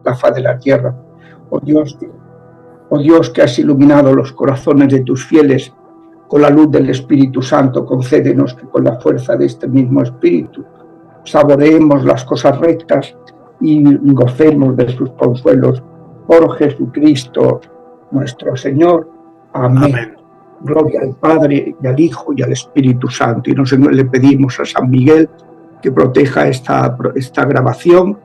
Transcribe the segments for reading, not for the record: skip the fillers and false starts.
la faz de la tierra. Oh Dios, que has iluminado los corazones de tus fieles con la luz del Espíritu Santo, concédenos que con la fuerza de este mismo Espíritu saboreemos las cosas rectas y gocemos de sus consuelos. Por Jesucristo nuestro Señor. Amén. Amén. Gloria al Padre y al Hijo y al Espíritu Santo. Y nosotros le pedimos a San Miguel que proteja esta grabación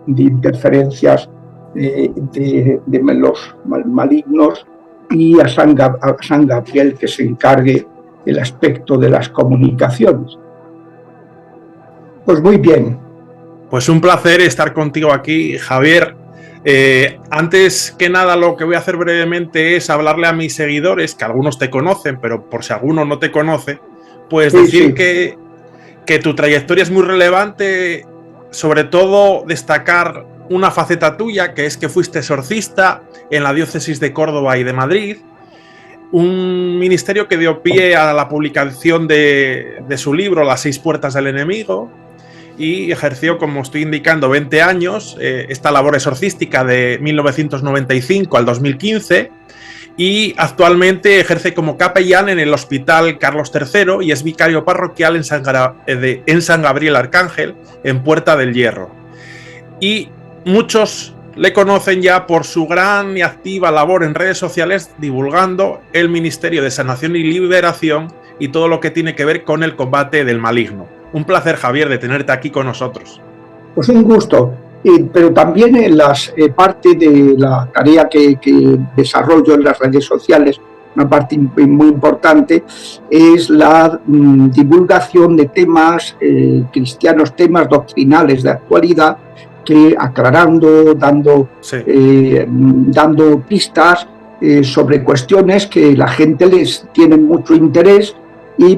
de interferencias de los malignos, y a San Gabriel que se encargue del aspecto de las comunicaciones. Pues muy bien. Pues un placer estar contigo aquí, Javier. Antes que nada, lo que voy a hacer brevemente es hablarle a mis seguidores, que algunos te conocen, pero por si alguno no te conoce, pues decir que tu trayectoria es muy relevante, sobre todo destacar una faceta tuya, que es que fuiste exorcista en la diócesis de Córdoba y de Madrid, un ministerio que dio pie a la publicación de su libro Las 6 puertas del enemigo, y ejerció, como estoy indicando, 20 años esta labor exorcística de 1995 al 2015, y actualmente ejerce como capellán en el Hospital Carlos III y es vicario parroquial en San Gabriel Arcángel, en Puerta del Hierro. Y muchos le conocen ya por su gran y activa labor en redes sociales divulgando el ministerio de sanación y liberación y todo lo que tiene que ver con el combate del maligno. Un placer, Javier, de tenerte aquí con nosotros. Pues un gusto, pero también en parte de la tarea que desarrollo en las redes sociales, una parte muy importante, es la divulgación de temas cristianos, temas doctrinales de actualidad, que aclarando, dando pistas sobre cuestiones que la gente les tiene mucho interés,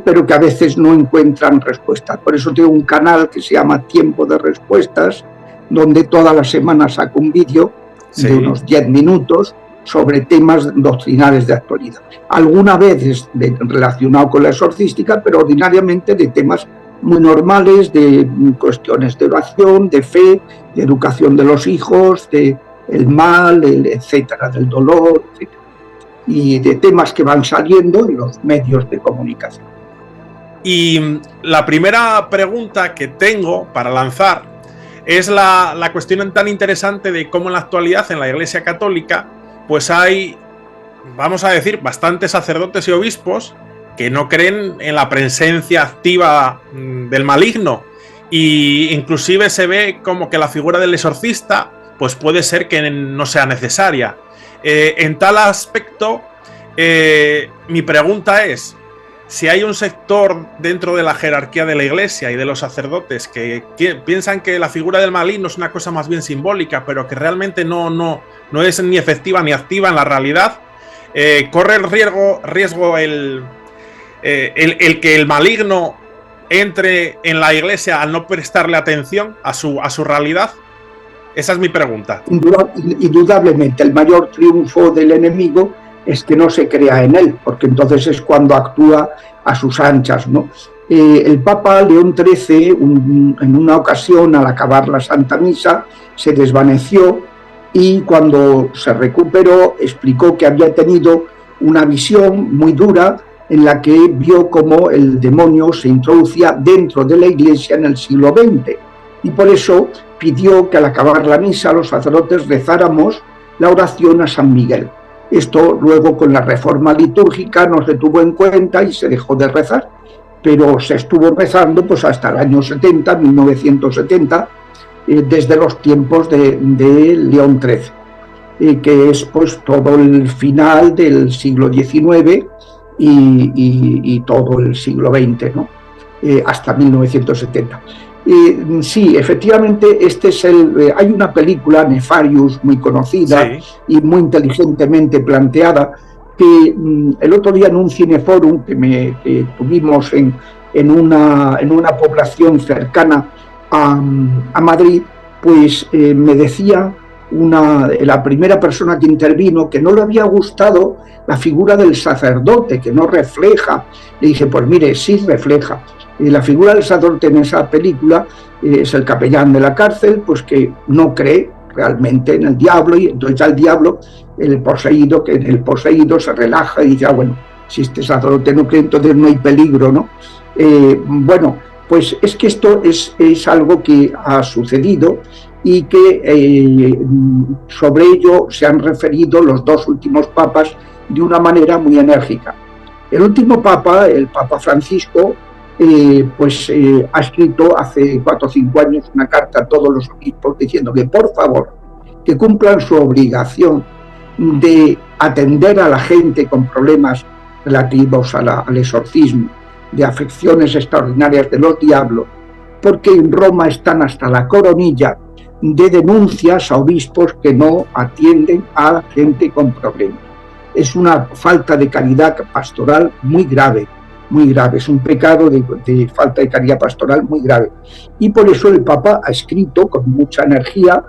pero que a veces no encuentran respuestas. Por eso tengo un canal que se llama Tiempo de Respuestas, donde todas las semanas saco un vídeo de unos 10 minutos sobre temas doctrinales de actualidad. Alguna vez es relacionado con la exorcística, pero ordinariamente de temas muy normales, de cuestiones de oración, de fe, de educación de los hijos, de el mal, etcétera, del dolor, etcétera, y de temas que van saliendo en los medios de comunicación. Y la primera pregunta que tengo para lanzar es la cuestión tan interesante de cómo en la actualidad en la Iglesia Católica pues hay, vamos a decir, bastantes sacerdotes y obispos que no creen en la presencia activa del maligno, y inclusive se ve como que la figura del exorcista pues puede ser que no sea necesaria. En tal aspecto, mi pregunta es si hay un sector dentro de la jerarquía de la Iglesia y de los sacerdotes que piensan que la figura del maligno es una cosa más bien simbólica, pero que realmente no es ni efectiva ni activa en la realidad. ¿Corre el riesgo el que el maligno entre en la Iglesia al no prestarle atención a su realidad? Esa es mi pregunta. Indudablemente, el mayor triunfo del enemigo es que no se crea en él, porque entonces es cuando actúa a sus anchas, ¿no? El Papa León XIII, en una ocasión, al acabar la Santa Misa, se desvaneció, y cuando se recuperó explicó que había tenido una visión muy dura en la que vio cómo el demonio se introducía dentro de la Iglesia en el siglo XX, y por eso pidió que al acabar la misa los sacerdotes rezáramos la oración a San Miguel. Esto luego con la reforma litúrgica no se tuvo en cuenta y se dejó de rezar, pero se estuvo rezando pues hasta el año 70, 1970, desde los tiempos de León XIII, que es pues todo el final del siglo XIX y todo el siglo XX, ¿no? Hasta 1970. Sí, efectivamente, hay una película, Nefarius, muy conocida y muy inteligentemente planteada, que el otro día en un cineforum que tuvimos en una población cercana a Madrid, pues me decía la primera persona que intervino que no le había gustado la figura del sacerdote, que no refleja. Le dije, pues mire, sí refleja. La figura del sacerdote en esa película es el capellán de la cárcel, pues que no cree, realmente en el diablo, y entonces al diablo, que en el poseído se relaja y dice, bueno, si este sacerdote no cree, entonces no hay peligro, ¿no? Bueno, pues es que esto es algo que ha sucedido y que sobre ello se han referido los dos últimos papas de una manera muy enérgica. El último papa, el Papa Francisco, ha escrito hace 4 o 5 años una carta a todos los obispos diciendo que por favor que cumplan su obligación de atender a la gente con problemas relativos al exorcismo, de afecciones extraordinarias de los diablos, porque en Roma están hasta la coronilla de denuncias a obispos que no atienden a gente con problemas. Es una falta de caridad pastoral muy grave, es un pecado de falta de caridad pastoral muy grave. Y por eso el Papa ha escrito con mucha energía,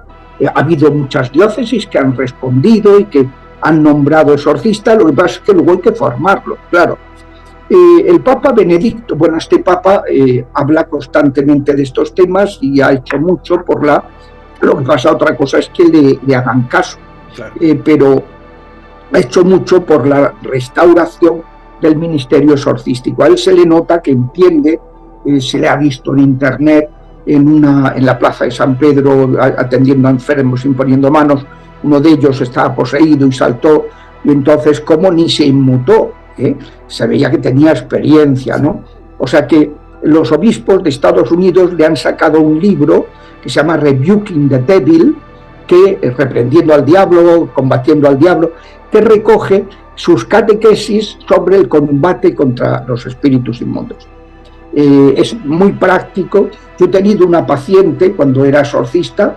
ha habido muchas diócesis que han respondido y que han nombrado exorcistas, lo que pasa es que luego hay que formarlo, claro. El Papa Benedicto, bueno, este Papa habla constantemente de estos temas y ha hecho mucho por lo que pasa, otra cosa es que le hagan caso, claro. Pero ha hecho mucho por la restauración del ministerio exorcístico. A él se le nota que entiende, se le ha visto en internet, en la plaza de San Pedro, atendiendo a enfermos, imponiendo manos. Uno de ellos estaba poseído y saltó, y entonces como ni se inmutó, se veía que tenía experiencia, ¿no? O sea que los obispos de Estados Unidos le han sacado un libro que se llama Rebuking the Devil, que reprendiendo al diablo, combatiendo al diablo, que recoge sus catequesis sobre el combate contra los espíritus inmundos. Es muy práctico. Yo he tenido una paciente cuando era exorcista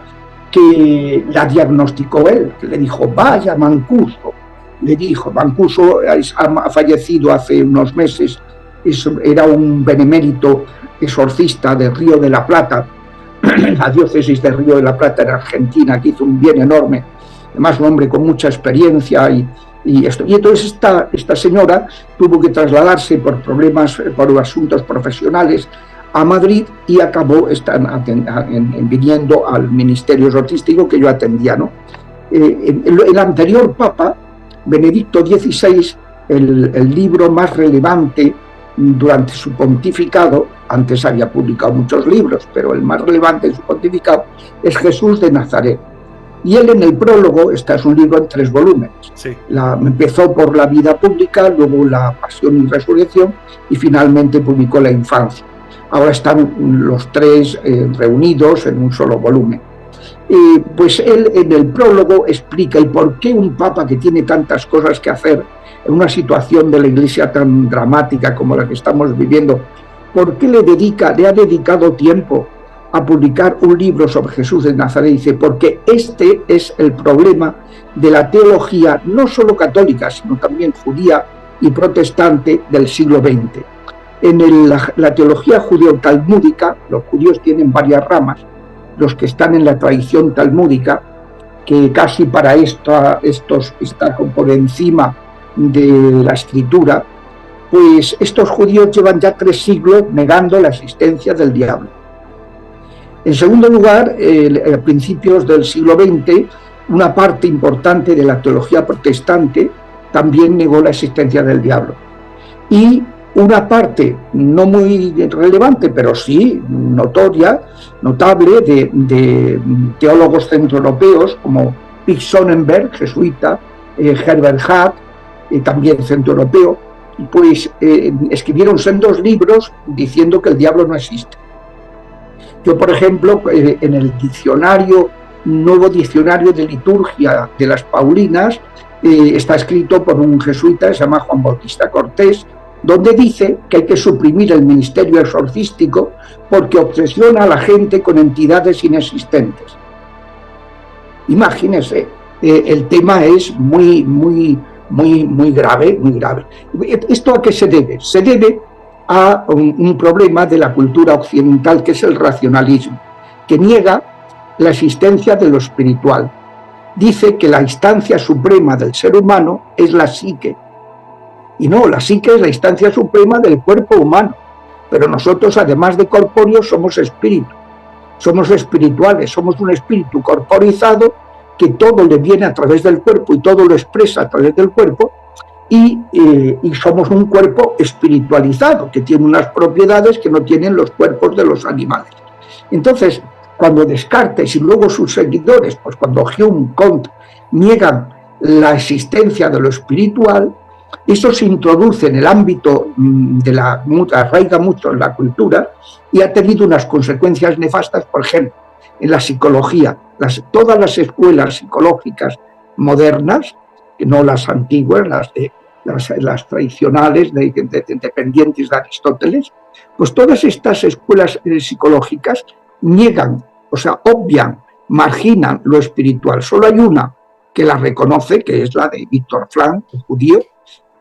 que la diagnosticó él, que le dijo, vaya Mancuso. Le dijo, Mancuso ha fallecido hace unos meses, era un benemérito exorcista del Río de la Plata, la diócesis del Río de la Plata en Argentina, que hizo un bien enorme, además un hombre con mucha experiencia y esto. Y entonces esta señora tuvo que trasladarse por problemas, por asuntos profesionales a Madrid y acabó viniendo al ministerio exorcístico que yo atendía, ¿no? El anterior Papa, Benedicto XVI, el libro más relevante durante su pontificado, antes había publicado muchos libros, pero el más relevante de su pontificado es Jesús de Nazaret. Y él en el prólogo, este es un libro en 3 volúmenes, sí. Empezó por la vida pública, luego la pasión y resurrección y finalmente publicó la infancia. Ahora están los 3 reunidos en un solo volumen. Pues él en el prólogo explica el por qué un papa que tiene tantas cosas que hacer en una situación de la Iglesia tan dramática como la que estamos viviendo, ¿por qué le ha dedicado tiempo a publicar un libro sobre Jesús de Nazaret? Dice, porque este es el problema de la teología, no solo católica, sino también judía y protestante del siglo XX. En la teología judeo-talmúdica, los judíos tienen varias ramas, los que están en la tradición talmúdica, que casi para estos está por encima de la escritura, pues estos judíos llevan ya 3 siglos negando la existencia del diablo. En segundo lugar, a principios del siglo XX, una parte importante de la teología protestante también negó la existencia del diablo. Y una parte no muy relevante, pero sí notable, de teólogos centroeuropeos como Pete Sonnenberg, jesuita, Herbert Hack, también centroeuropeo, pues escribieron sendos libros diciendo que el diablo no existe. Yo, por ejemplo, en el nuevo diccionario de liturgia de las Paulinas, está escrito por un jesuita que se llama Juan Bautista Cortés, donde dice que hay que suprimir el ministerio exorcístico porque obsesiona a la gente con entidades inexistentes. Imagínense, el tema es muy grave. ¿Esto a qué se debe? Se debe a un problema de la cultura occidental, que es el racionalismo, que niega la existencia de lo espiritual. Dice que la instancia suprema del ser humano es la psique. Y no, la psique es la instancia suprema del cuerpo humano. Pero nosotros, además de corpóreos, somos espíritu. somos espirituales, somos un espíritu corporizado que todo le viene a través del cuerpo y todo lo expresa a través del cuerpo, y somos un cuerpo espiritualizado que tiene unas propiedades que no tienen los cuerpos de los animales. Entonces, cuando Descartes y luego sus seguidores, pues cuando Hume, Comte, niegan la existencia de lo espiritual, eso se introduce en el ámbito arraiga mucho en la cultura y ha tenido unas consecuencias nefastas. Por ejemplo, en la psicología, todas las escuelas psicológicas modernas, no las antiguas, las tradicionales, dependientes de Aristóteles, pues todas estas escuelas psicológicas niegan, o sea, obvian, marginan lo espiritual. Solo hay una que la reconoce, que es la de Víctor Frank, un judío,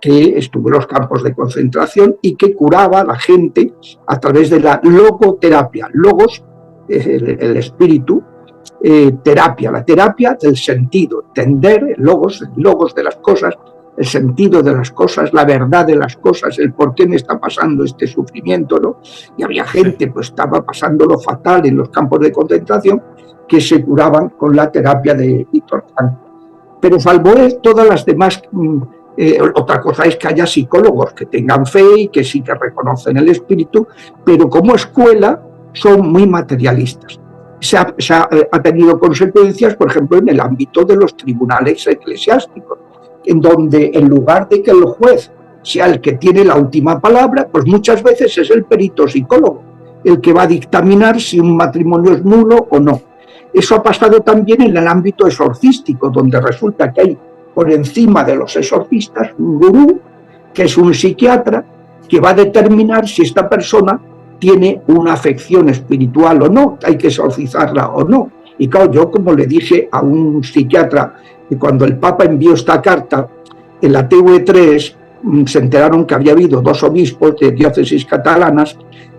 que estuvo en los campos de concentración y que curaba a la gente a través de la logoterapia. Logos, el espíritu, terapia, la terapia del sentido, entender el logos de las cosas, el sentido de las cosas, la verdad de las cosas, el por qué me está pasando este sufrimiento, ¿no? Y había gente, pues estaba pasándolo fatal en los campos de concentración, que se curaban con la terapia de Víctor Frank. Pero salvo todas las demás, otra cosa es que haya psicólogos que tengan fe y que sí que reconocen el espíritu, pero como escuela son muy materialistas. Ha tenido consecuencias, por ejemplo, en el ámbito de los tribunales eclesiásticos, en donde en lugar de que el juez sea el que tiene la última palabra, pues muchas veces es el perito psicólogo el que va a dictaminar si un matrimonio es nulo o no. Eso ha pasado también en el ámbito exorcístico, donde resulta que hay por encima de los exorcistas un gurú, que es un psiquiatra, que va a determinar si esta persona tiene una afección espiritual o no, hay que exorcizarla o no. Y claro, yo como le dije a un psiquiatra, que cuando el Papa envió esta carta, en la TV3 se enteraron que había habido 2 obispos de diócesis catalanas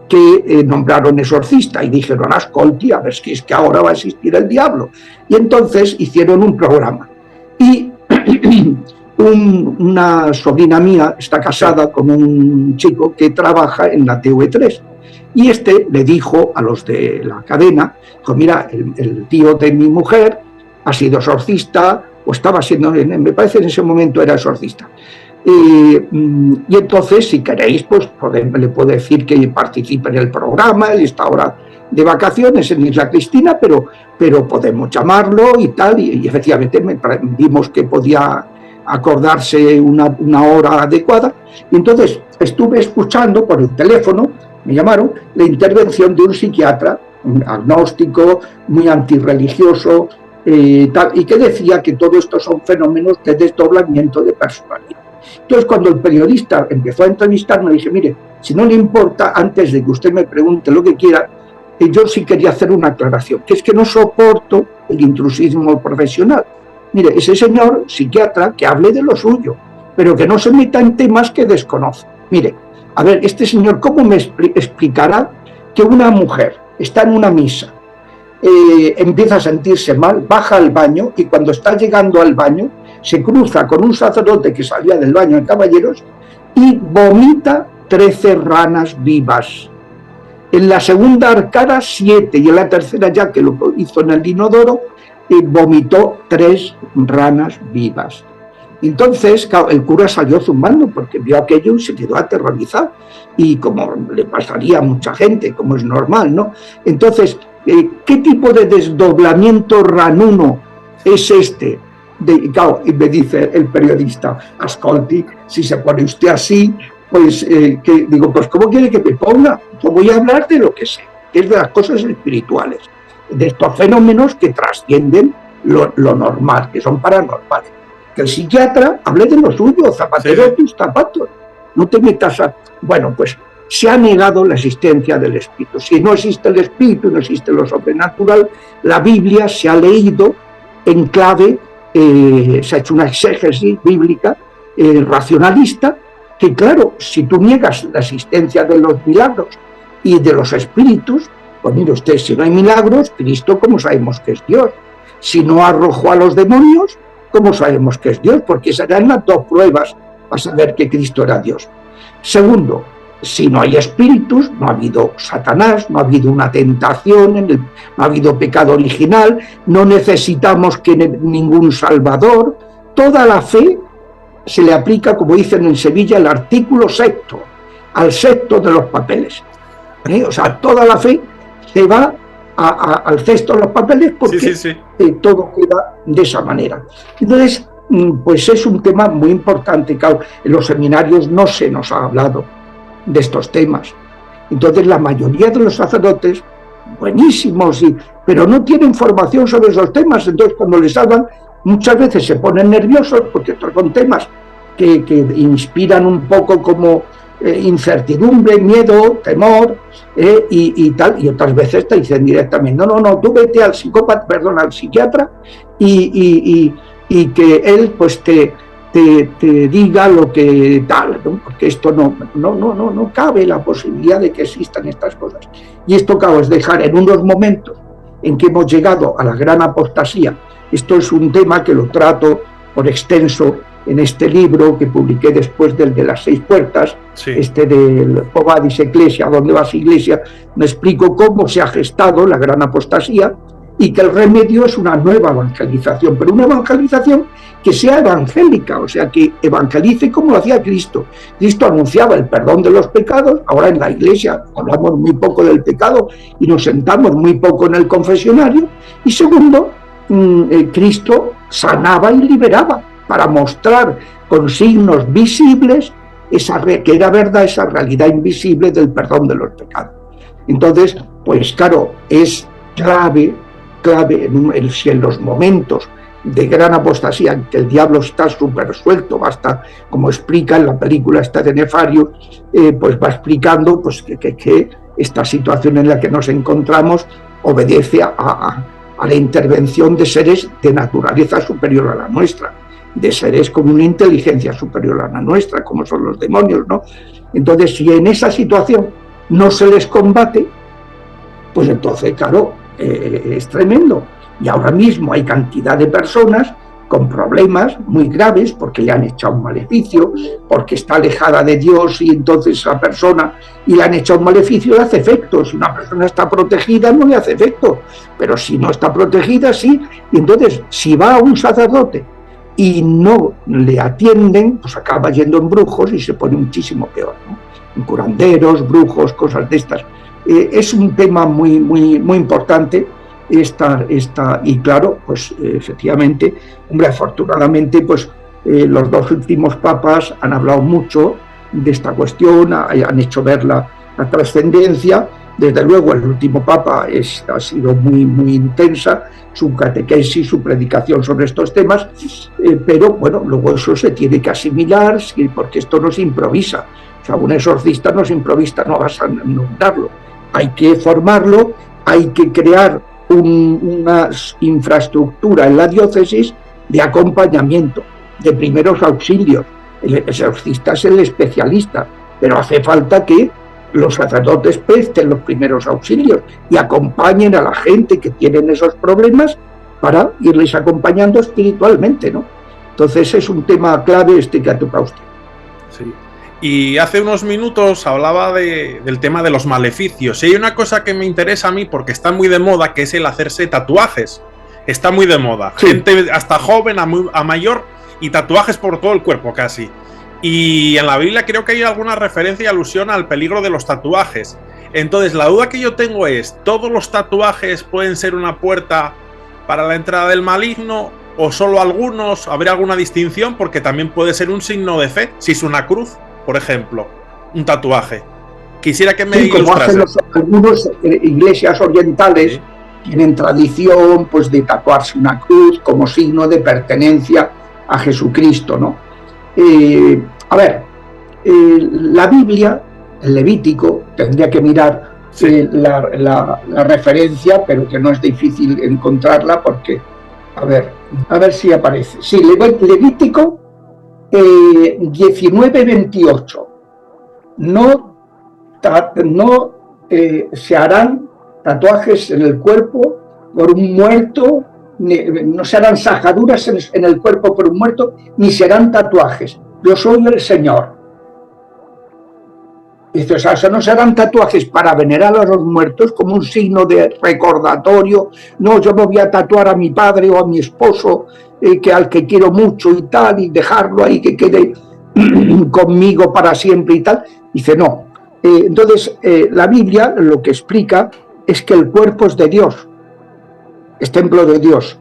que nombraron exorcista y dijeron, ascolti, a ver si es que ahora va a existir el diablo. Y entonces hicieron un programa. Y una sobrina mía está casada con un chico que trabaja en la TV3. Y le dijo a los de la cadena, dijo, mira, el tío de mi mujer ha sido exorcista, o estaba siendo, me parece en ese momento era exorcista. Y entonces, si queréis, pues le puedo decir que participe en el programa. Él está ahora de vacaciones en Isla Cristina, pero podemos llamarlo y tal. Y efectivamente vimos que podía acordarse una hora adecuada. Y entonces estuve escuchando por el teléfono, me llamaron, la intervención de un psiquiatra, un agnóstico, muy antirreligioso, y que decía que todo esto son fenómenos de desdoblamiento de personalidad. Entonces, cuando el periodista empezó a entrevistarme, dije, mire, si no le importa, antes de que usted me pregunte lo que quiera, yo sí quería hacer una aclaración, que es que no soporto el intrusismo profesional. Mire, ese señor psiquiatra que hable de lo suyo, pero que no se meta en temas que desconoce. Mire, a ver, este señor, ¿cómo me explicará que una mujer está en una misa, empieza a sentirse mal, baja al baño y cuando está llegando al baño se cruza con un sacerdote que salía del baño en Caballeros y vomita 13 ranas vivas? En la segunda arcada 7 y en la tercera, ya que lo hizo en el inodoro, vomitó 3 ranas vivas. Entonces, claro, el cura salió zumbando porque vio aquello y se quedó aterrorizado. Y como le pasaría a mucha gente, como es normal, ¿no? Entonces, ¿qué tipo de desdoblamiento ranuno es este? Claro, y me dice el periodista, ascolti, si se pone usted así, pues, digo, pues ¿cómo quiere que me ponga? Yo voy a hablar de lo que sé, que es de las cosas espirituales, de estos fenómenos que trascienden lo normal, que son paranormales. Que el psiquiatra hable de lo suyo, zapatero de tus zapatos, no te metas a... Bueno, pues se ha negado la existencia del espíritu. Si no existe el espíritu, no existe lo sobrenatural, la Biblia se ha leído en clave, se ha hecho una exégesis bíblica racionalista, que claro, si tú niegas la existencia de los milagros y de los espíritus, pues mire usted, si no hay milagros, Cristo, ¿cómo sabemos que es Dios? Si no arrojó a los demonios, ¿cómo sabemos que es Dios? Porque serán las 2 pruebas para saber que Cristo era Dios. Segundo, Si no hay espíritus, no ha habido Satanás, no ha habido una tentación, no ha habido pecado original, no necesitamos que ningún salvador. Toda la fe se le aplica, como dicen en Sevilla, el artículo sexto, al sexto de los papeles. O sea, toda la fe se va al cesto de los papeles porque todo queda de esa manera. Entonces, pues es un tema muy importante. Claro, en los seminarios no se nos ha hablado de estos temas. Entonces, la mayoría de los sacerdotes, buenísimos, pero no tienen formación sobre esos temas. Entonces, cuando les hablan, muchas veces se ponen nerviosos porque estos son temas que inspiran un poco como incertidumbre, miedo, temor y tal, y otras veces te dicen directamente, no, tú vete al psiquiatra y que él pues te diga lo que tal, ¿no? Porque esto no cabe la posibilidad de que existan estas cosas. Y esto, claro, es dejar en unos momentos en que hemos llegado a la gran apostasía. Esto es un tema que lo trato por extenso en este libro que publiqué después del de las 6 puertas, del O Vadis Ecclesia, ¿dónde vas Iglesia? Me explico cómo se ha gestado la gran apostasía y que el remedio es una nueva evangelización, pero una evangelización que sea evangélica, o sea, que evangelice como lo hacía Cristo. Cristo anunciaba el perdón de los pecados, ahora en la Iglesia hablamos muy poco del pecado y nos sentamos muy poco en el confesionario, y segundo, Cristo sanaba y liberaba para mostrar con signos visibles que era verdad esa realidad invisible del perdón de los pecados. Entonces, pues claro, es clave si en los momentos de gran apostasía en que el diablo está súper suelto, basta, como explica en la película esta de Nefario, pues va explicando pues, que esta situación en la que nos encontramos obedece a la intervención de seres de naturaleza superior a la nuestra, de seres con una inteligencia superior a la nuestra, como son los demonios, ¿no? Entonces, si en esa situación no se les combate, pues entonces, claro, es tremendo. Y ahora mismo hay cantidad de personas con problemas muy graves porque le han echado un maleficio, porque está alejada de Dios y entonces esa persona y le han echado un maleficio le hace efecto. Si una persona está protegida no le hace efecto, pero si no está protegida sí. Y entonces si va a un sacerdote y no le atienden, pues acaba yendo en brujos y se pone muchísimo peor, ¿no? En curanderos, brujos, cosas de estas. Es un tema muy importante y claro, pues efectivamente, hombre, afortunadamente, pues los 2 últimos papas han hablado mucho de esta cuestión, han hecho ver la trascendencia. Desde luego, el último papa ha sido muy intensa, su catequesis, su predicación sobre estos temas, pero bueno, luego eso se tiene que asimilar, porque esto no se improvisa. O sea, un exorcista no se improvisa, no vas a nombrarlo. Hay que formarlo, hay que crear una infraestructura en la diócesis de acompañamiento, de primeros auxilios. El exorcista es el especialista, pero hace falta que los sacerdotes presten los primeros auxilios y acompañen a la gente que tienen esos problemas para irles acompañando espiritualmente, ¿no? Entonces es un tema clave que ha tocado usted. Sí. Y hace unos minutos hablaba del tema de los maleficios. Y hay una cosa que me interesa a mí porque está muy de moda, que es el hacerse tatuajes. Está muy de moda. Sí. Gente hasta joven a mayor y tatuajes por todo el cuerpo casi. Y en la Biblia creo que hay alguna referencia y alusión al peligro de los tatuajes. Entonces la duda que yo tengo es, ¿todos los tatuajes pueden ser una puerta para la entrada del maligno? ¿O solo algunos? ¿Habría alguna distinción? Porque también puede ser un signo de fe, si es una cruz, por ejemplo, un tatuaje. Quisiera que me ilustrase. Algunas iglesias orientales tienen tradición pues, de tatuarse una cruz como signo de pertenencia a Jesucristo, ¿no? La Biblia, el Levítico, tendría que mirar la referencia, pero que no es difícil encontrarla porque, a ver si aparece. Sí, Levítico 19:28. No se harán tatuajes en el cuerpo por un muerto, no se harán sajaduras en el cuerpo por un muerto, ni serán tatuajes. Yo soy el Señor. Dice, o sea, eso no serán tatuajes para venerar a los muertos como un signo de recordatorio. No, yo me voy a tatuar a mi padre o a mi esposo, que al que quiero mucho y tal, y dejarlo ahí que quede conmigo para siempre y tal. Dice, no. Entonces, la Biblia lo que explica es que el cuerpo es de Dios, es templo de Dios.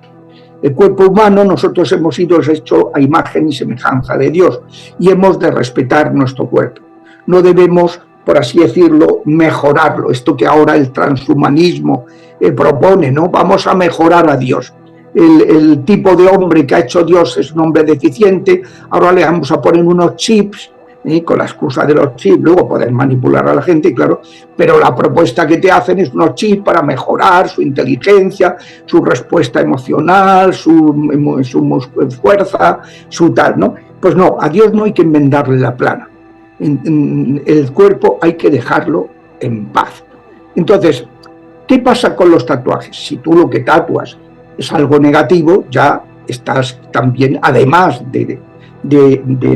El cuerpo humano, nosotros hemos sido hechos a imagen y semejanza de Dios y hemos de respetar nuestro cuerpo. No debemos, por así decirlo, mejorarlo. Esto que ahora el transhumanismo propone, ¿no? Vamos a mejorar a Dios. El tipo de hombre que ha hecho Dios es un hombre deficiente, ahora le vamos a poner unos chips, con la excusa de los chips, luego poder manipular a la gente, claro, pero la propuesta que te hacen es unos chips para mejorar su inteligencia, su respuesta emocional, su fuerza, su tal, ¿no? Pues no, a Dios no hay que enmendarle la plana. El cuerpo hay que dejarlo en paz. Entonces, ¿qué pasa con los tatuajes? Si tú lo que tatuas es algo negativo, ya estás también, además de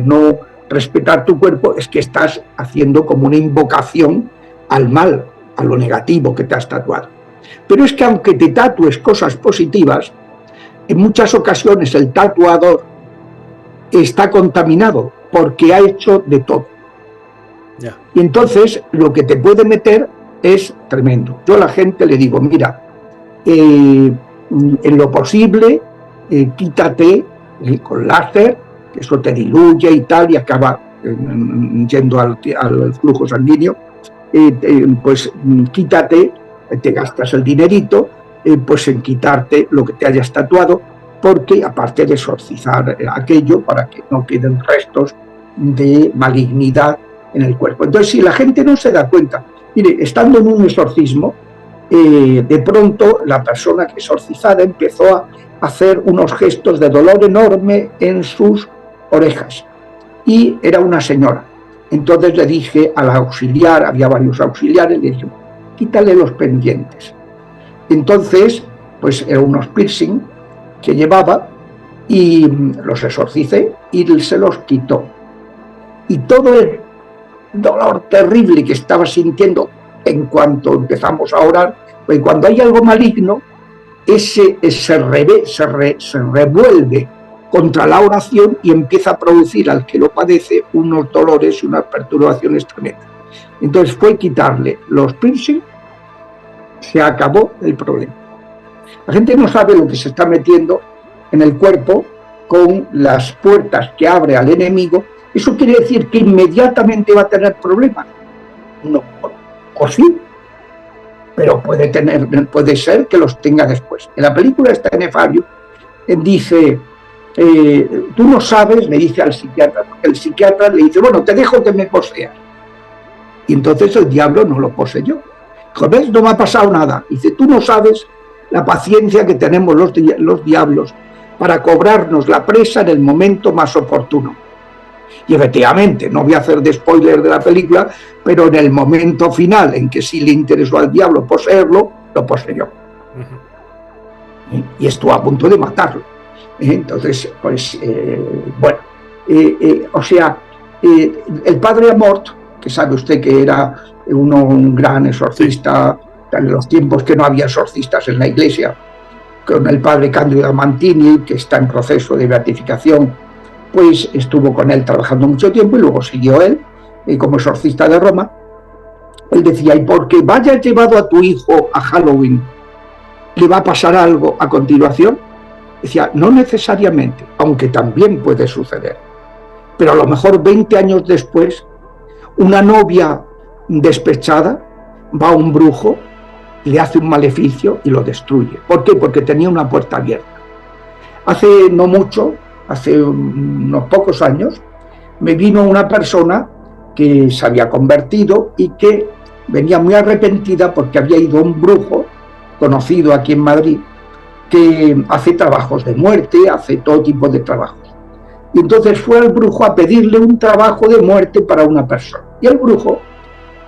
no respetar tu cuerpo, es que estás haciendo como una invocación al mal, a lo negativo que te has tatuado. Pero es que aunque te tatúes cosas positivas, en muchas ocasiones el tatuador está contaminado porque ha hecho de todo. Yeah. Y entonces lo que te puede meter es tremendo. Yo a la gente le digo, mira, en lo posible, quítate con láser, que eso te diluye y tal, y acaba yendo al flujo sanguíneo, pues quítate, te gastas el dinerito, pues en quitarte lo que te hayas tatuado, porque aparte de exorcizar aquello para que no queden restos de malignidad en el cuerpo. Entonces, si la gente no se da cuenta, mire, estando en un exorcismo, de pronto la persona que exorcizada empezó a hacer unos gestos de dolor enorme en sus orejas, y era una señora. Entonces le dije al auxiliar, había varios auxiliares, le dije, quítale los pendientes. Entonces, pues eran unos piercing que llevaba y los exorcicé y se los quitó. Y todo el dolor terrible que estaba sintiendo en cuanto empezamos a orar, pues cuando hay algo maligno, se revuelve contra la oración y empieza a producir al que lo padece unos dolores y unas perturbaciones tremendas. Entonces fue quitarle los piercing, se acabó el problema. La gente no sabe lo que se está metiendo en el cuerpo con las puertas que abre al enemigo. ¿Eso quiere decir que inmediatamente va a tener problemas? No, o sí, pero puede ser que los tenga después. En la película está Nefabio, dice, tú no sabes, le dice al psiquiatra, porque el psiquiatra le dice, bueno, te dejo que me poseas. Y entonces el diablo no lo poseyó. Dijo, ¿ves? No me ha pasado nada. Dice, tú no sabes la paciencia que tenemos los diablos para cobrarnos la presa en el momento más oportuno. Y efectivamente, no voy a hacer de spoiler de la película, pero en el momento final en que sí le interesó al diablo poseerlo, lo poseyó. Y estuvo a punto de matarlo. Entonces, pues, bueno, o sea, el padre Amort, que sabe usted que era un gran exorcista en los tiempos que no había exorcistas en la iglesia, con el padre Cándido Amantini, que está en proceso de beatificación, pues estuvo con él trabajando mucho tiempo y luego siguió él como exorcista de Roma. Él decía, y porque vayas llevado a tu hijo a Halloween, ¿le va a pasar algo a continuación? Decía, no necesariamente, aunque también puede suceder. Pero a lo mejor 20 años después, una novia despechada va a un brujo, le hace un maleficio y lo destruye. ¿Por qué? Porque tenía una puerta abierta. Hace no mucho, hace unos pocos años, me vino una persona que se había convertido y que venía muy arrepentida porque había ido a un brujo conocido aquí en Madrid que hace trabajos de muerte, hace todo tipo de trabajos. Y entonces fue al brujo a pedirle un trabajo de muerte para una persona. Y el brujo,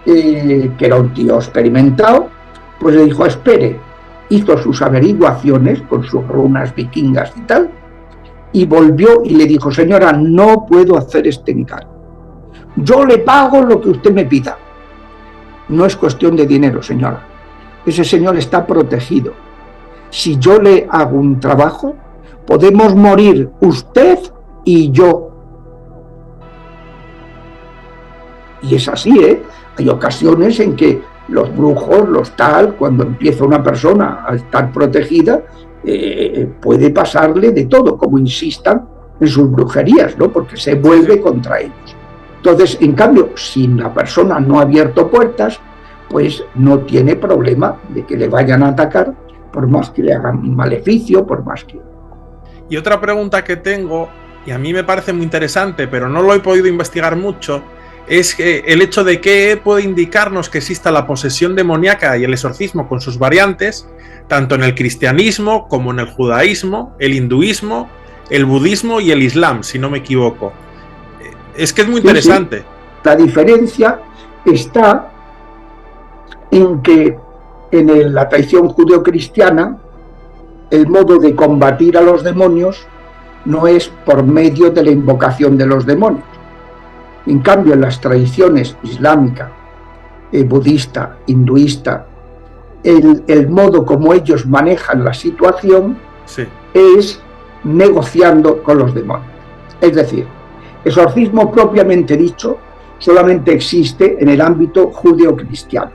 que era un tío experimentado, pues le dijo, espere, hizo sus averiguaciones con sus runas vikingas y tal, y volvió y le dijo, señora, no puedo hacer este encargo. Yo le pago lo que usted me pida, No es cuestión de dinero, señora. Ese señor está protegido. Si yo le hago un trabajo, podemos morir usted y yo. Y es así, ¿eh? Hay ocasiones en que los brujos, cuando empieza una persona a estar protegida, puede pasarle de todo, como insistan en sus brujerías, ¿no? Porque se vuelve contra ellos. Entonces, en cambio, si la persona no ha abierto puertas, pues no tiene problema de que le vayan a atacar, por más que le hagan un maleficio, por más que... Y otra pregunta que tengo, y a mí me parece muy interesante, pero no lo he podido investigar mucho, es el hecho de que puede indicarnos que exista la posesión demoníaca y el exorcismo con sus variantes, tanto en el cristianismo como en el judaísmo, el hinduismo, el budismo y el islam, si no me equivoco. Es que es muy interesante. Sí. La diferencia está en que en la tradición judeocristiana el modo de combatir a los demonios no es por medio de la invocación de los demonios. En cambio, en las tradiciones islámica, budista, hinduista, el modo como ellos manejan la situación es negociando con los demonios. Es decir, exorcismo propiamente dicho solamente existe en el ámbito judeocristiano.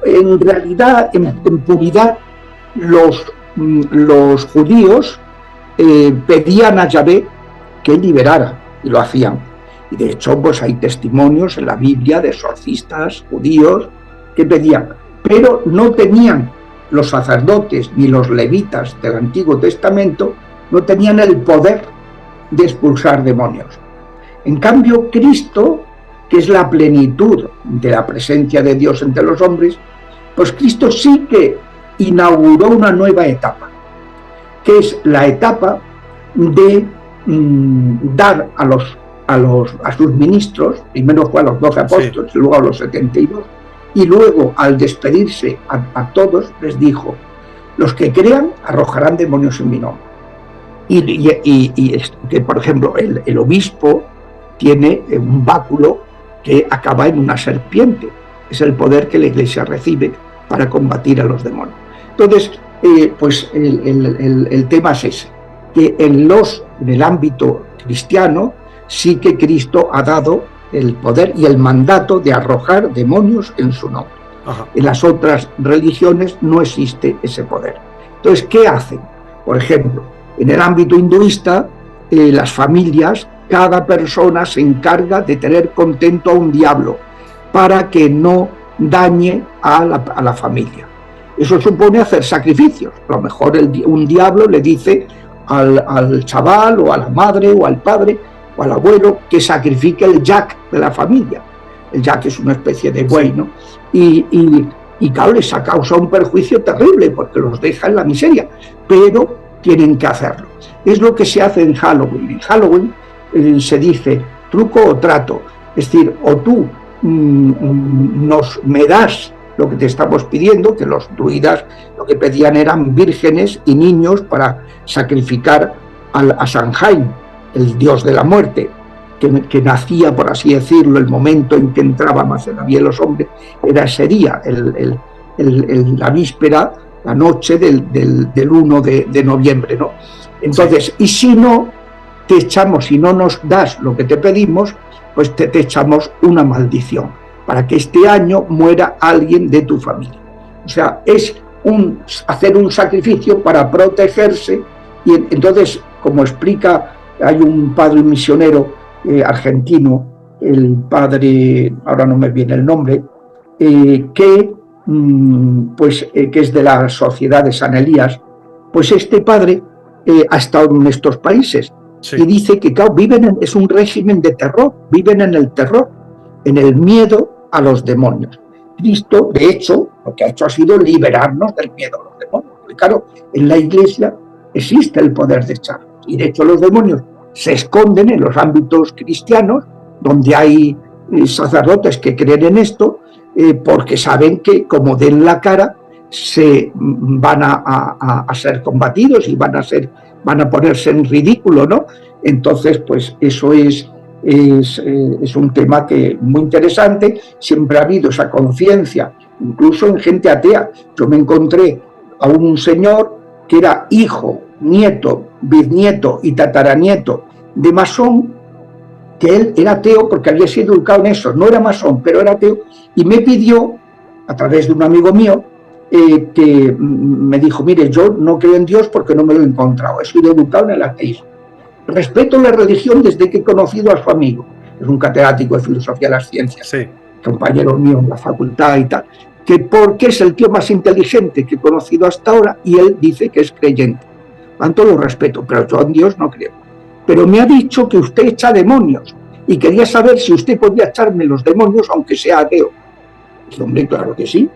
En realidad, en puridad, los judíos pedían a Yahvé que liberara, y lo hacían. Y de hecho, pues hay testimonios en la Biblia de exorcistas judíos que pedían, pero no tenían los sacerdotes ni los levitas del Antiguo Testamento, no tenían el poder de expulsar demonios. En cambio, Cristo, que es la plenitud de la presencia de Dios entre los hombres, pues Cristo sí que inauguró una nueva etapa, que es la etapa de dar a sus ministros, primero fue a los 12 apóstoles, sí, luego a los 72, y luego al despedirse a todos les dijo: los que crean arrojarán demonios en mi nombre. Y que, por ejemplo, el obispo tiene un báculo que acaba en una serpiente. Es el poder que la Iglesia recibe para combatir a los demonios. Entonces, pues el tema es ese, que en el ámbito cristiano sí que Cristo ha dado el poder y el mandato de arrojar demonios en su nombre. En las otras religiones no existe ese poder. Entonces, ¿qué hacen? Por ejemplo, en el ámbito hinduista, las familias, cada persona se encarga de tener contento a un diablo para que no dañe a la familia. Eso supone hacer sacrificios. A lo mejor un diablo le dice al chaval o a la madre o al padre o al abuelo que sacrifique el yak de la familia. El yak es una especie de buey, ¿no? Y claro, les ha causado un perjuicio terrible porque los deja en la miseria, pero tienen que hacerlo. Es lo que se hace en Halloween. En Halloween se dice truco o trato, es decir, o tú me das lo que te estamos pidiendo, que los druidas lo que pedían eran vírgenes y niños para sacrificar a Samhain, el dios de la muerte, que nacía, por así decirlo, el momento en que entraba más en la vida de los hombres, era ese día, la víspera, la noche del 1 de noviembre, ¿no? Entonces, y si no nos das lo que te pedimos, pues te echamos una maldición, para que este año muera alguien de tu familia. O sea, es hacer un sacrificio para protegerse, y entonces, como explica, hay un padre misionero argentino, el padre, ahora no me viene el nombre, que es de la Sociedad de San Elías, pues este padre ha estado en estos países, sí, y dice que claro, es un régimen de terror, viven en el terror, en el miedo a los demonios. Cristo, de hecho, lo que ha hecho ha sido liberarnos del miedo a los demonios, porque claro, en la Iglesia existe el poder de echarlos, y de hecho los demonios se esconden en los ámbitos cristianos, donde hay sacerdotes que creen en esto, porque saben que como den la cara, se van a ser combatidos y van a ponerse en ridículo, ¿no? Entonces, pues eso es es un tema que muy interesante. Siempre ha habido esa conciencia, incluso en gente atea. Yo me encontré a un señor que era hijo, nieto, bisnieto y tataranieto de masón, que él era ateo porque había sido educado en eso, no era masón, pero era ateo, y me pidió, a través de un amigo mío, que me dijo, mire, yo no creo en Dios porque no me lo he encontrado, he sido educado en el ateísmo. Respeto la religión desde que he conocido a su amigo, es un catedrático de filosofía de las ciencias, sí, compañero mío en la facultad y tal, que porque es el tío más inteligente que he conocido hasta ahora, y él dice que es creyente. Tanto lo respeto, pero yo en Dios no creo. Pero me ha dicho que usted echa demonios, y quería saber si usted podía echarme los demonios aunque sea ateo. Y hombre, claro que sí,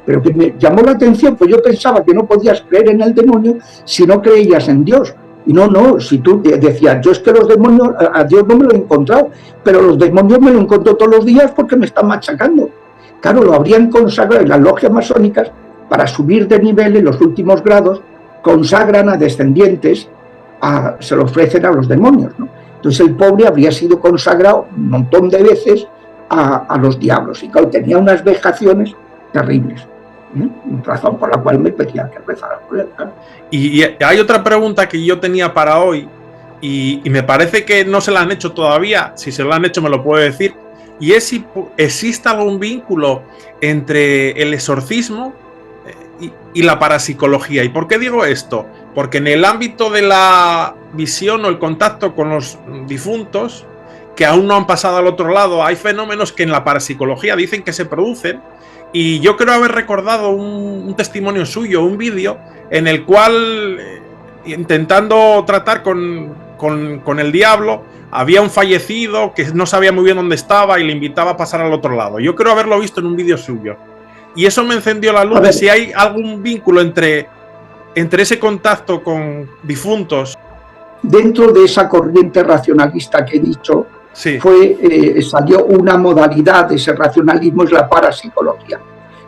pero que me llamó la atención, pues yo pensaba que no podías creer en el demonio si no creías en Dios. Y no, si tú decías, yo es que los demonios, a Dios no me lo he encontrado, pero los demonios me lo encuentro todos los días porque me están machacando. Claro, lo habrían consagrado en las logias masónicas para subir de nivel en los últimos grados, consagran a descendientes, se lo ofrecen a los demonios, ¿no? Entonces el pobre habría sido consagrado un montón de veces a los diablos, y claro, tenía unas vejaciones terribles. Razón por la cual me pedía que rezara por él. ¿No? Y hay otra pregunta que yo tenía para hoy, y me parece que no se la han hecho todavía. Si se la han hecho me lo puede decir, y es si existe algún vínculo entre el exorcismo y la parapsicología. ¿Y por qué digo esto? Porque en el ámbito de la visión o el contacto con los difuntos que aún no han pasado al otro lado, hay fenómenos que en la parapsicología dicen que se producen. Y yo creo haber recordado un testimonio suyo, un vídeo, en el cual, intentando tratar con el diablo, había un fallecido que no sabía muy bien dónde estaba y le invitaba a pasar al otro lado. Yo creo haberlo visto en un vídeo suyo. Y eso me encendió la luz de si hay algún vínculo entre ese contacto con difuntos. Dentro de esa corriente racionalista que he dicho, sí, salió una modalidad de ese racionalismo, es la parapsicología,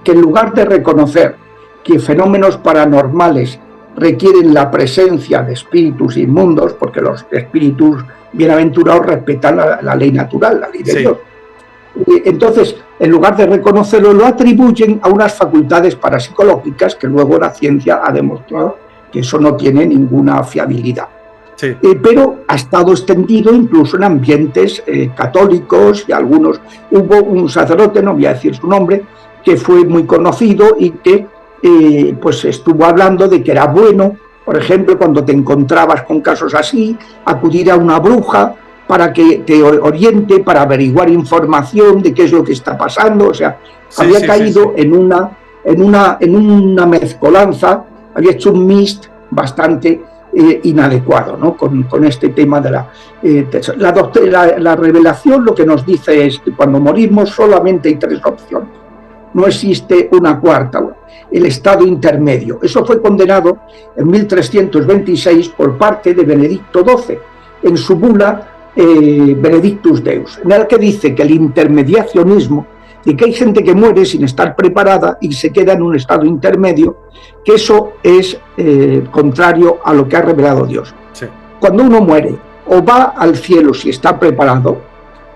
que en lugar de reconocer que fenómenos paranormales requieren la presencia de espíritus inmundos, porque los espíritus bienaventurados respetan la ley natural, la ley de Dios. Entonces, en lugar de reconocerlo, lo atribuyen a unas facultades parapsicológicas que luego la ciencia ha demostrado que eso no tiene ninguna fiabilidad. Sí. Pero ha estado extendido incluso en ambientes católicos, y algunos. Hubo un sacerdote, no voy a decir su nombre, que fue muy conocido y que pues estuvo hablando de que era bueno, por ejemplo, cuando te encontrabas con casos así, acudir a una bruja para que te oriente, para averiguar información de qué es lo que está pasando. O sea, había caído en una mezcolanza, había hecho un mist bastante inadecuado, ¿no? con este tema de la revelación. Lo que nos dice es que cuando morimos solamente hay tres opciones, no existe una cuarta, el estado intermedio. Eso fue condenado en 1326 por parte de Benedicto XII en su bula Benedictus Deus, en el que dice que el intermediacionismo, de que hay gente que muere sin estar preparada y se queda en un estado intermedio, que eso es contrario a lo que ha revelado Dios. Sí. Cuando uno muere, o va al cielo si está preparado,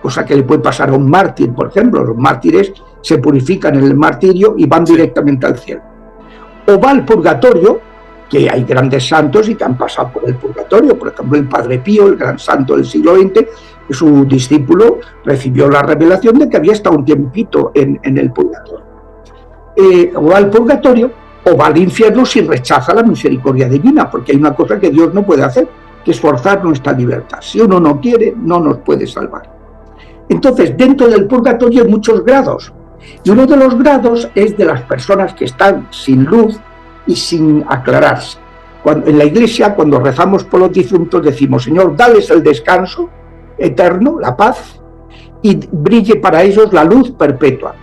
cosa que le puede pasar a un mártir, por ejemplo. Los mártires se purifican en el martirio y van directamente al cielo. O va al purgatorio, que hay grandes santos y que han pasado por el purgatorio. Por ejemplo, el Padre Pío, el gran santo del siglo XX, su discípulo recibió la revelación de que había estado un tiempito en el purgatorio. O va al purgatorio o va al infierno si rechaza la misericordia divina, porque hay una cosa que Dios no puede hacer, que es forzar nuestra libertad. Si uno no quiere, no nos puede salvar. Entonces, dentro del purgatorio hay muchos grados, y uno de los grados es de las personas que están sin luz y sin aclararse. En la iglesia, cuando rezamos por los difuntos, decimos: Señor, dales el descanso eterno, la paz, y brille para ellos la luz perpetua.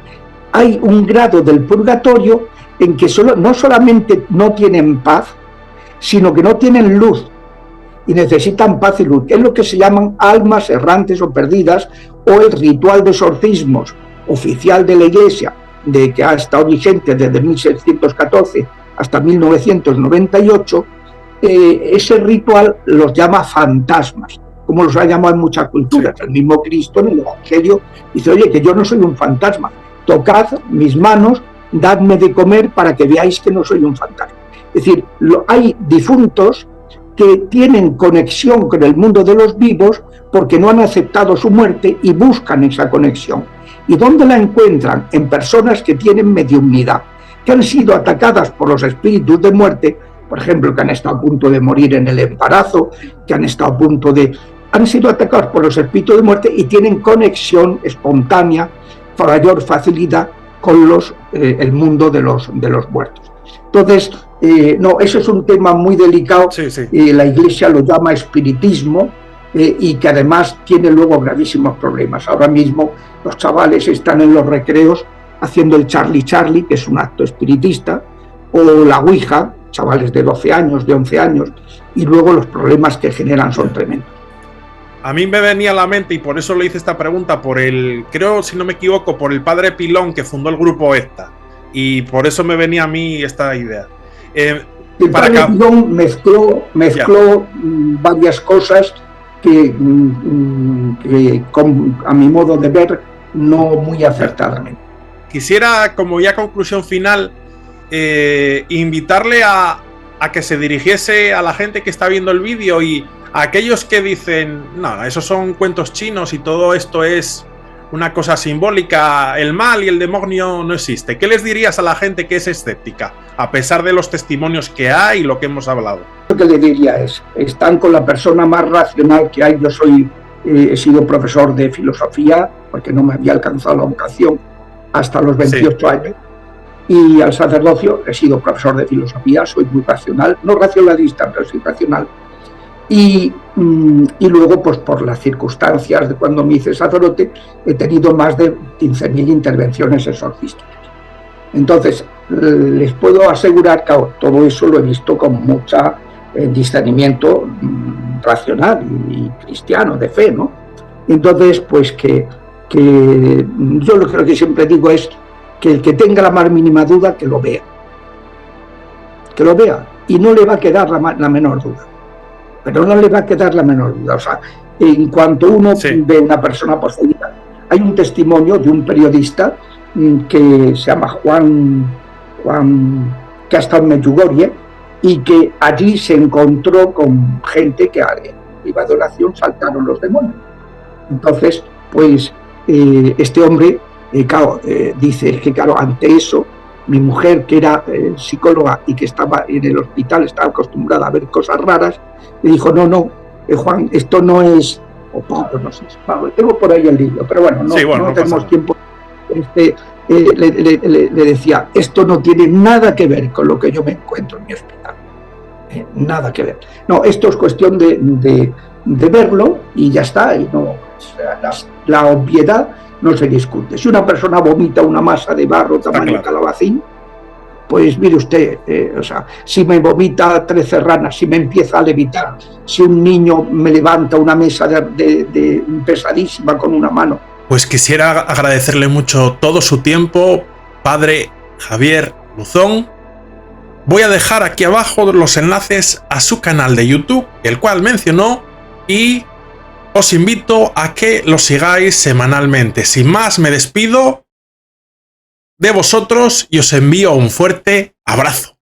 Hay un grado del purgatorio en que no solamente no tienen paz, sino que no tienen luz, y necesitan paz y luz, que es lo que se llaman almas errantes o perdidas, o el ritual de exorcismos oficial de la Iglesia, de que ha estado vigente desde 1614 hasta 1998. Ese ritual los llama fantasmas, como los ha llamado en muchas culturas. El mismo Cristo en el Evangelio dice, oye, que yo no soy un fantasma, tocad mis manos, dadme de comer para que veáis que no soy un fantasma. Es decir, hay difuntos que tienen conexión con el mundo de los vivos porque no han aceptado su muerte y buscan esa conexión. ¿Y dónde la encuentran? En personas que tienen mediumnidad, que han sido atacadas por los espíritus de muerte, por ejemplo, que han estado a punto de morir en el embarazo, que han estado a punto de... han sido atacados por los espíritus de muerte y tienen conexión espontánea, mayor facilidad con el mundo de los muertos. Entonces, no, eso es un tema muy delicado. Sí, sí. La Iglesia lo llama espiritismo y que además tiene luego gravísimos problemas. Ahora mismo los chavales están en los recreos haciendo el Charlie Charlie, que es un acto espiritista, o la Ouija, chavales de 12 años, de 11 años, y luego los problemas que generan son tremendos. A mí me venía a la mente, y por eso le hice esta pregunta, creo, si no me equivoco, por el padre Pilón, que fundó el grupo ETA, y por eso me venía a mí esta idea. El padre Pilón mezcló varias cosas que a mi modo de ver, no muy acertadamente. Quisiera, como ya conclusión final, invitarle a que se dirigiese a la gente que está viendo el vídeo y a aquellos que dicen, no, esos son cuentos chinos y todo esto es una cosa simbólica, el mal y el demonio no existe. ¿Qué les dirías a la gente que es escéptica, a pesar de los testimonios que hay y lo que hemos hablado? Lo que le diría es, están con la persona más racional que hay. Yo he sido profesor de filosofía, porque no me había alcanzado la vocación hasta los 28 años, y al sacerdocio he sido profesor de filosofía, soy muy racional, no racionalista, pero soy racional. Y luego, pues por las circunstancias de cuando me hice sacerdote, he tenido más de 15.000 intervenciones exorcísticas. Entonces, les puedo asegurar que todo eso lo he visto con mucho discernimiento racional y cristiano, de fe, ¿no? Entonces, pues que yo lo que siempre digo es que el que tenga la más mínima duda, que lo vea, y no le va a quedar la menor duda. Pero no le va a quedar la menor duda. O sea, en cuanto uno ve una persona poseída, hay un testimonio de un periodista que se llama Juan, que ha estado en Medjugorje, y que allí se encontró con gente que iba de oración, saltaron los demonios. Entonces, pues este hombre, dice que claro, ante eso, mi mujer, que era psicóloga y que estaba en el hospital, estaba acostumbrada a ver cosas raras, le dijo, no, Juan, esto no es, o Pablo, no sé, Pablo, tengo por ahí el libro, pero bueno, no tenemos tiempo. Le decía, esto no tiene nada que ver con lo que yo me encuentro en mi hospital, nada que ver. No, esto es cuestión de verlo y ya está, y no, la obviedad no se discute. Si una persona vomita una masa de barro tamaño calabacín, pues mire usted, o sea, si me vomita 13 ranas, si me empieza a levitar, si un niño me levanta una mesa de pesadísima con una mano. Pues quisiera agradecerle mucho todo su tiempo, padre Javier Luzón. Voy a dejar aquí abajo los enlaces a su canal de YouTube, el cual mencionó, y os invito a que lo sigáis semanalmente. Sin más, me despido de vosotros y os envío un fuerte abrazo.